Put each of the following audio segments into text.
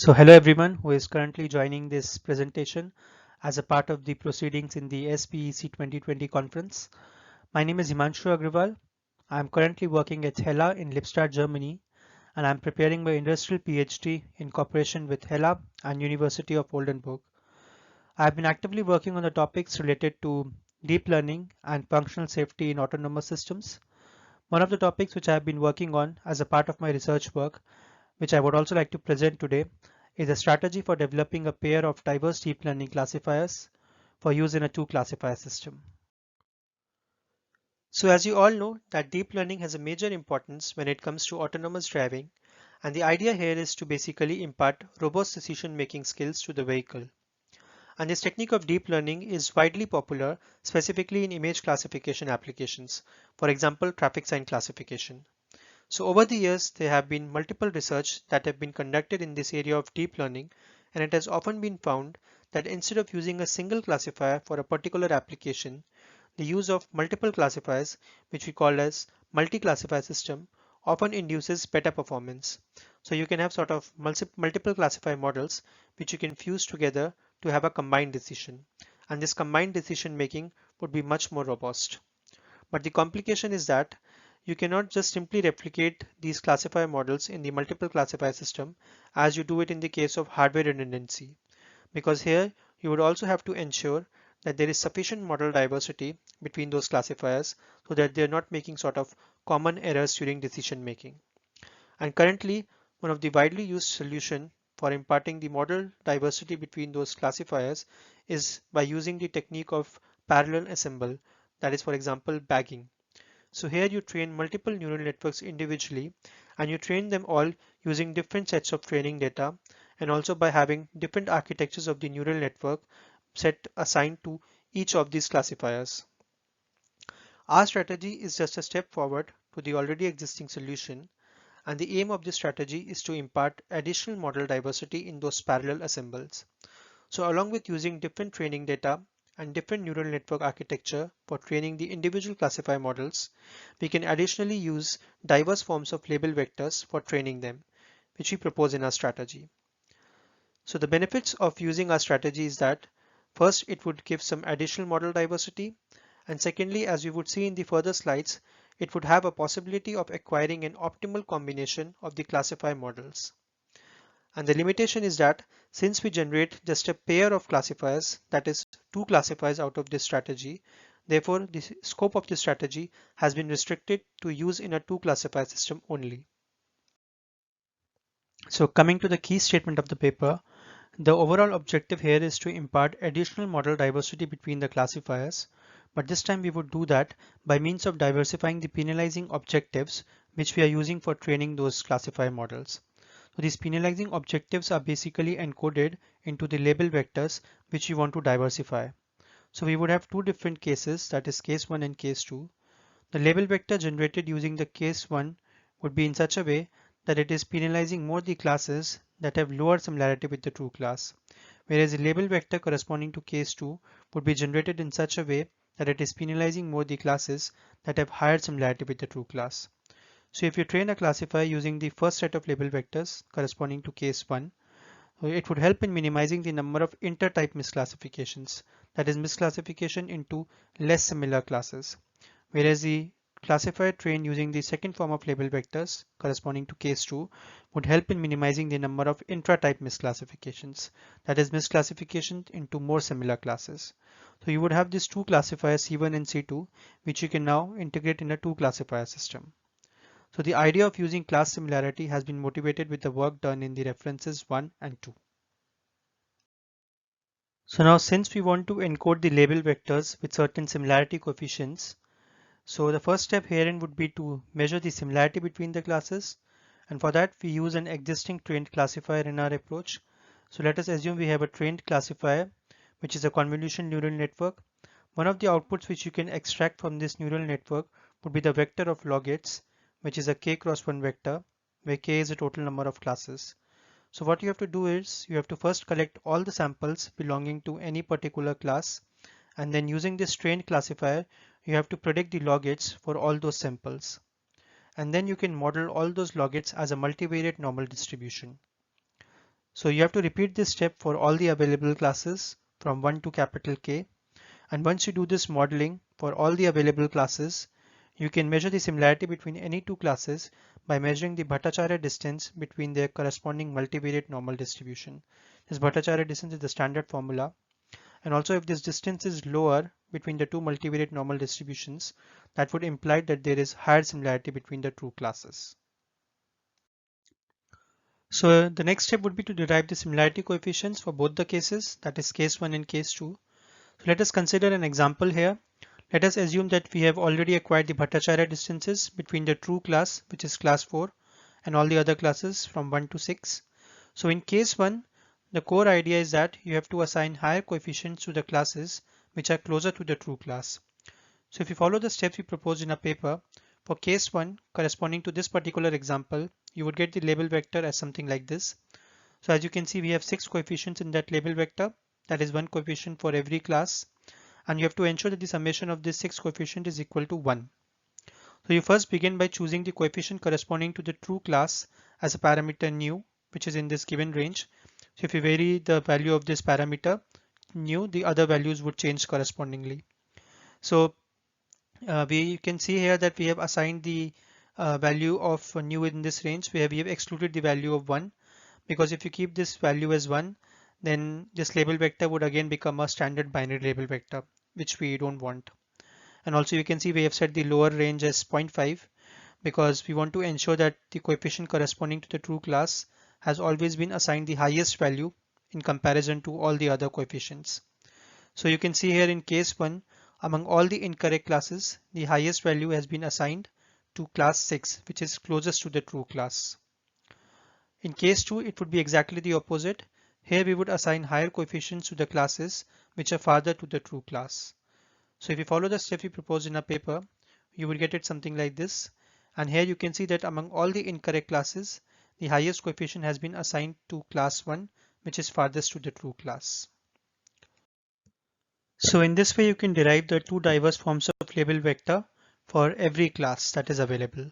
So hello everyone who is currently joining this presentation as a part of the proceedings in the SPEC 2020 conference. My name is Himanshu Agrawal. I am currently working at HELA in Lippstadt, Germany, and I am preparing my industrial PhD in cooperation with HELA and University of Oldenburg. I have been actively working on the topics related to deep learning and functional safety in autonomous systems. One of the topics which I have been working on as a part of my research work, which I would also like to present today, is a strategy for developing a pair of diverse deep learning classifiers for use in a two classifier system. So as you all know that deep learning has a major importance when it comes to autonomous driving, and the idea here is to basically impart robust decision making skills to the vehicle. And this technique of deep learning is widely popular, specifically in image classification applications, for example traffic sign classification. So over the years, there have been multiple research that have been conducted in this area of deep learning, and it has often been found that instead of using a single classifier for a particular application, the use of multiple classifiers, which we call as multi-classifier system, often induces better performance. So you can have sort of multiple classifier models which you can fuse together to have a combined decision. And this combined decision making would be much more robust. But the complication is that you cannot just simply replicate these classifier models in the multiple classifier system as you do it in the case of hardware redundancy, because here you would also have to ensure that there is sufficient model diversity between those classifiers so that they're not making sort of common errors during decision making. And currently, one of the widely used solution for imparting the model diversity between those classifiers is by using the technique of parallel ensemble, that is, for example, bagging. So here you train multiple neural networks individually, and you train them all using different sets of training data, and also by having different architectures of the neural network set assigned to each of these classifiers. Our strategy is just a step forward to the already existing solution, and the aim of this strategy is to impart additional model diversity in those parallel assembles. So along with using different training data and different neural network architecture for training the individual classifier models, we can additionally use diverse forms of label vectors for training them, which we propose in our strategy. So the benefits of using our strategy is that first, it would give some additional model diversity, and secondly, as we would see in the further slides, it would have a possibility of acquiring an optimal combination of the classifier models. And the limitation is that since we generate just a pair of classifiers, that is two classifiers out of this strategy, therefore the scope of this strategy has been restricted to use in a two classifier system only. So coming to the key statement of the paper, the overall objective here is to impart additional model diversity between the classifiers, but this time we would do that by means of diversifying the penalizing objectives which we are using for training those classifier models. So these penalizing objectives are basically encoded into the label vectors which we want to diversify. So we would have two different cases, that is case 1 and case 2. The label vector generated using the case 1 would be in such a way that it is penalizing more the classes that have lower similarity with the true class, whereas the label vector corresponding to case 2 would be generated in such a way that it is penalizing more the classes that have higher similarity with the true class. So if you train a classifier using the first set of label vectors corresponding to case 1, it would help in minimizing the number of inter-type misclassifications, that is misclassification into less similar classes, whereas the classifier trained using the second form of label vectors corresponding to case 2 would help in minimizing the number of intra-type misclassifications, that is misclassification into more similar classes. So you would have these two classifiers C1 and C2 which you can now integrate in a two classifier system. So the idea of using class similarity has been motivated with the work done in the references 1 and 2. So now since we want to encode the label vectors with certain similarity coefficients, so the first step herein would be to measure the similarity between the classes, and for that we use an existing trained classifier in our approach. So let us assume we have a trained classifier which is a convolution neural network. One of the outputs which you can extract from this neural network would be the vector of logits, which is a k cross 1 vector where k is the total number of classes. So what you have to do is you have to first collect all the samples belonging to any particular class, and then using this trained classifier you have to predict the logits for all those samples, and then you can model all those logits as a multivariate normal distribution. So you have to repeat this step for all the available classes from 1 to capital K. And once you do this modeling for all the available classes, you can measure the similarity between any two classes by measuring the Bhattacharya distance between their corresponding multivariate normal distribution. This Bhattacharya distance is the standard formula. And also if this distance is lower between the two multivariate normal distributions, that would imply that there is higher similarity between the two classes. So the next step would be to derive the similarity coefficients for both the cases, that is case 1 and case 2. So let us consider an example here. Let us assume that we have already acquired the Bhattacharya distances between the true class, which is class 4, and all the other classes from 1 to 6. So in case 1, the core idea is that you have to assign higher coefficients to the classes which are closer to the true class. So if you follow the steps we proposed in our paper, for case 1 corresponding to this particular example, you would get the label vector as something like this. So as you can see, we have 6 coefficients in that label vector, that is one coefficient for every class, and you have to ensure that the summation of this 6 coefficient is equal to 1. So you first begin by choosing the coefficient corresponding to the true class as a parameter nu, which is in this given range. So if you vary the value of this parameter nu, the other values would change correspondingly. So we can see here that we have assigned the value of nu in this range where we have excluded the value of 1, because if you keep this value as 1, then this label vector would again become a standard binary label vector, which we don't want. And also you can see we have set the lower range as 0.5 because we want to ensure that the coefficient corresponding to the true class has always been assigned the highest value in comparison to all the other coefficients. So you can see here in case 1, among all the incorrect classes, the highest value has been assigned to class 6, which is closest to the true class. In case 2, it would be exactly the opposite. Here we would assign higher coefficients to the classes which are farther to the true class. So if you follow the step we proposed in our paper, you will get it something like this. And here you can see that among all the incorrect classes, the highest coefficient has been assigned to class 1, which is farthest to the true class. So in this way, you can derive the two diverse forms of label vector for every class that is available.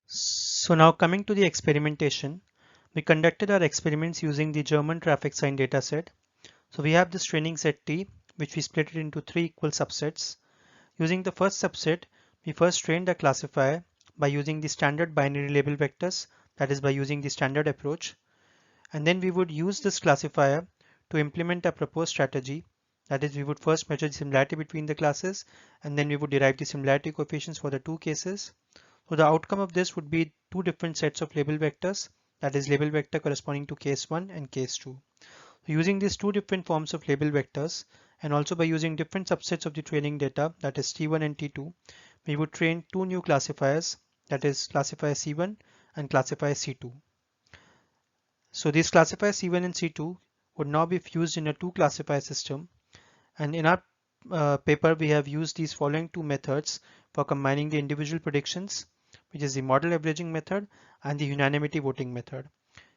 So now coming to the experimentation, we conducted our experiments using the German traffic sign dataset. So we have this training set T, which we split it into 3 equal subsets. Using the first subset, we first trained a classifier by using the standard binary label vectors, that is by using the standard approach. And then we would use this classifier to implement a proposed strategy. That is, we would first measure the similarity between the classes, and then we would derive the similarity coefficients for the two cases. So the outcome of this would be two different sets of label vectors, that is label vector corresponding to case 1 and case 2. So using these two different forms of label vectors, and also by using different subsets of the training data, that is T1 and T2, we would train two new classifiers, that is classifier C1 and classifier C2. So these classifiers C1 and C2 would now be fused in a two classifier system. And in our paper, we have used these following two methods for combining the individual predictions, which is the model averaging method and the unanimity voting method.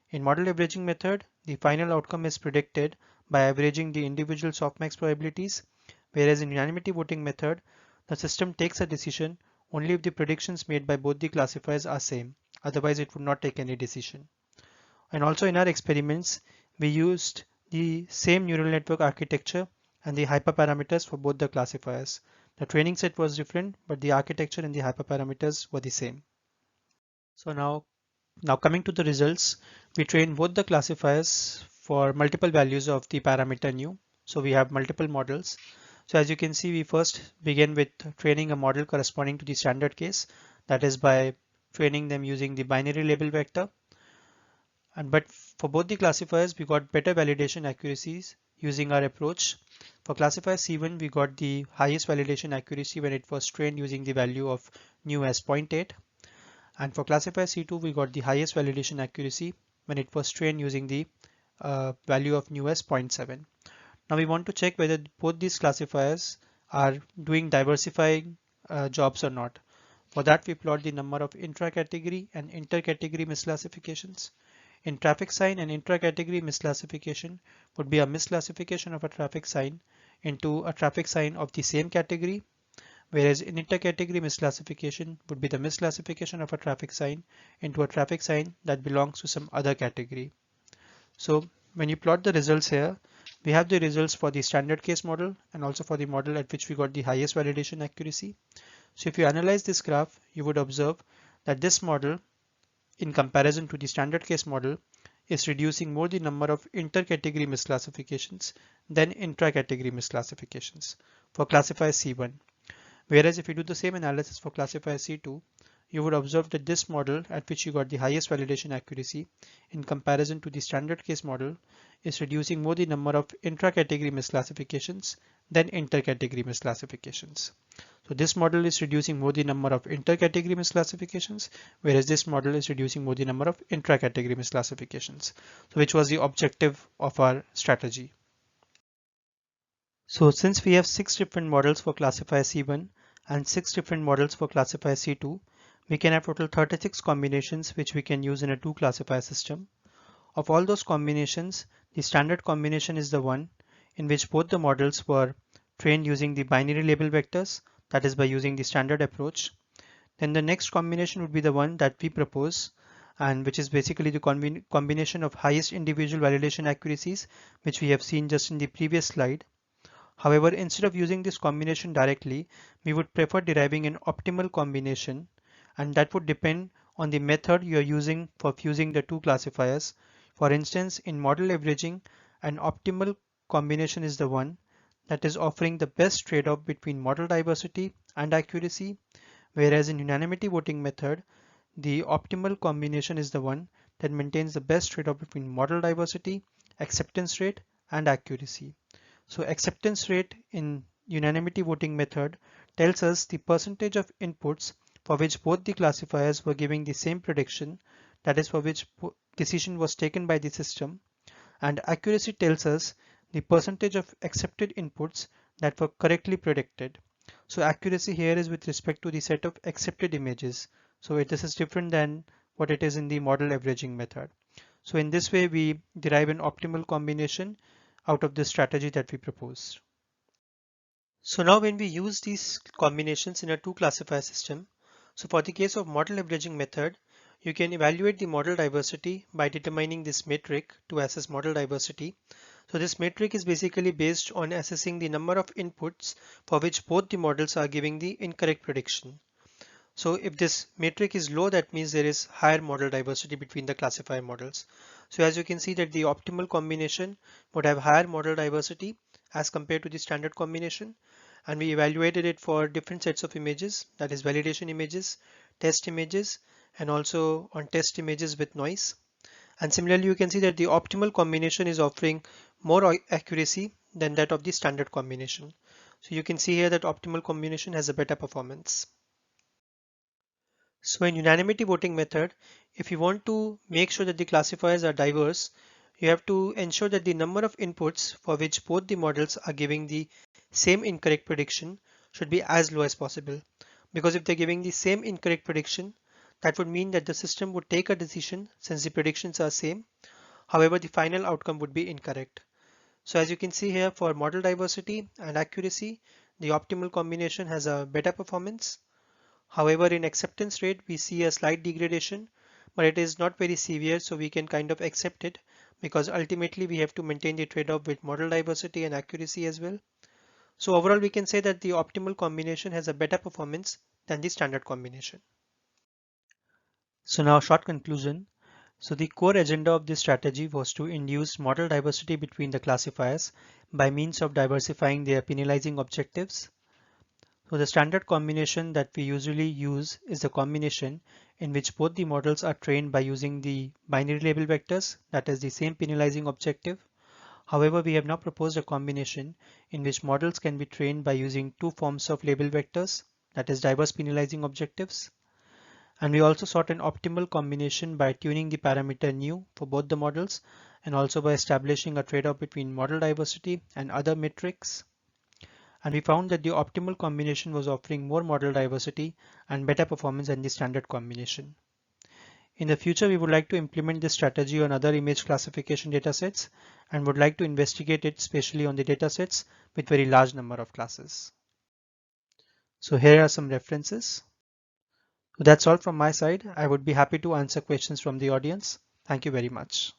In model averaging method, the final outcome is predicted by averaging the individual softmax probabilities, whereas in unanimity voting method, the system takes a decision only if the predictions made by both the classifiers are same. Otherwise, it would not take any decision. And also in our experiments, we used the same neural network architecture and the hyperparameters for both the classifiers. The training set was different, but the architecture and the hyperparameters were the same. So now coming to the results, we train both the classifiers for multiple values of the parameter nu. So we have multiple models. So as you can see, we first begin with training a model corresponding to the standard case. That is by training them using the binary label vector. But for both the classifiers, we got better validation accuracies using our approach. For classifier C1, we got the highest validation accuracy when it was trained using the value of nu as 0.8. And for classifier C2, we got the highest validation accuracy when it was trained using the value of nu as 0.7. Now we want to check whether both these classifiers are doing diversifying jobs or not. For that, we plot the number of intra-category and inter-category misclassifications. In traffic sign, an intra-category misclassification would be a misclassification of a traffic sign into a traffic sign of the same category, whereas in inter-category misclassification would be the misclassification of a traffic sign into a traffic sign that belongs to some other category. So when you plot the results here, we have the results for the standard case model and also for the model at which we got the highest validation accuracy. So if you analyze this graph, you would observe that this model, in comparison to the standard case model, is reducing more the number of inter-category misclassifications than intra-category misclassifications for classifier C1. Whereas if you do the same analysis for classifier C2, you would observe that this model at which you got the highest validation accuracy in comparison to the standard case model is reducing more the number of intra-category misclassifications than inter-category misclassifications. So this model is reducing more the number of inter-category misclassifications, whereas this model is reducing more the number of intra-category misclassifications, so which was the objective of our strategy. So since we have 6 different models for classifier C1 and 6 different models for classifier C2, we can have total 36 combinations which we can use in a 2 classifier system. Of all those combinations, the standard combination is the one in which both the models were trained using the binary label vectors, that is by using the standard approach. Then the next combination would be the one that we propose, and which is basically the combination of highest individual validation accuracies, which we have seen just in the previous slide. However, instead of using this combination directly, we would prefer deriving an optimal combination, and that would depend on the method you are using for fusing the 2 classifiers. For instance, in model averaging, an optimal combination is the one that is offering the best trade-off between model diversity and accuracy, whereas in unanimity voting method, the optimal combination is the one that maintains the best trade-off between model diversity, acceptance rate, and accuracy. So acceptance rate in unanimity voting method tells us the percentage of inputs for which both the classifiers were giving the same prediction, that is for which decision was taken by the system, and accuracy tells us the percentage of accepted inputs that were correctly predicted. So accuracy here is with respect to the set of accepted images. So this is different than what it is in the model averaging method. So in this way, we derive an optimal combination out of the strategy that we proposed. So now when we use these combinations in a 2 classifier system, so for the case of model averaging method, you can evaluate the model diversity by determining this metric to assess model diversity. So this metric is basically based on assessing the number of inputs for which both the models are giving the incorrect prediction. So if this metric is low, that means there is higher model diversity between the classifier models. So as you can see that the optimal combination would have higher model diversity as compared to the standard combination. And we evaluated it for different sets of images, that is validation images, test images, and also on test images with noise. And similarly, you can see that the optimal combination is offering more accuracy than that of the standard combination. So you can see here that optimal combination has a better performance. So in unanimity voting method, if you want to make sure that the classifiers are diverse, you have to ensure that the number of inputs for which both the models are giving the same incorrect prediction should be as low as possible. Because if they're giving the same incorrect prediction, that would mean that the system would take a decision since the predictions are same. However, the final outcome would be incorrect. So as you can see here, for model diversity and accuracy, the optimal combination has a better performance. However, in acceptance rate, we see a slight degradation, but it is not very severe, so we can kind of accept it because ultimately we have to maintain the trade-off with model diversity and accuracy as well. So overall, we can say that the optimal combination has a better performance than the standard combination. So now short conclusion. So the core agenda of this strategy was to induce model diversity between the classifiers by means of diversifying their penalizing objectives. So the standard combination that we usually use is the combination in which both the models are trained by using the binary label vectors, that is the same penalizing objective. However, we have now proposed a combination in which models can be trained by using 2 forms of label vectors, that is diverse penalizing objectives. And we also sought an optimal combination by tuning the parameter nu for both the models and also by establishing a trade-off between model diversity and other metrics. And we found that the optimal combination was offering more model diversity and better performance than the standard combination. In the future, we would like to implement this strategy on other image classification datasets and would like to investigate it especially on the datasets with very large number of classes. So here are some references. So that's all from my side. I would be happy to answer questions from the audience. Thank you very much.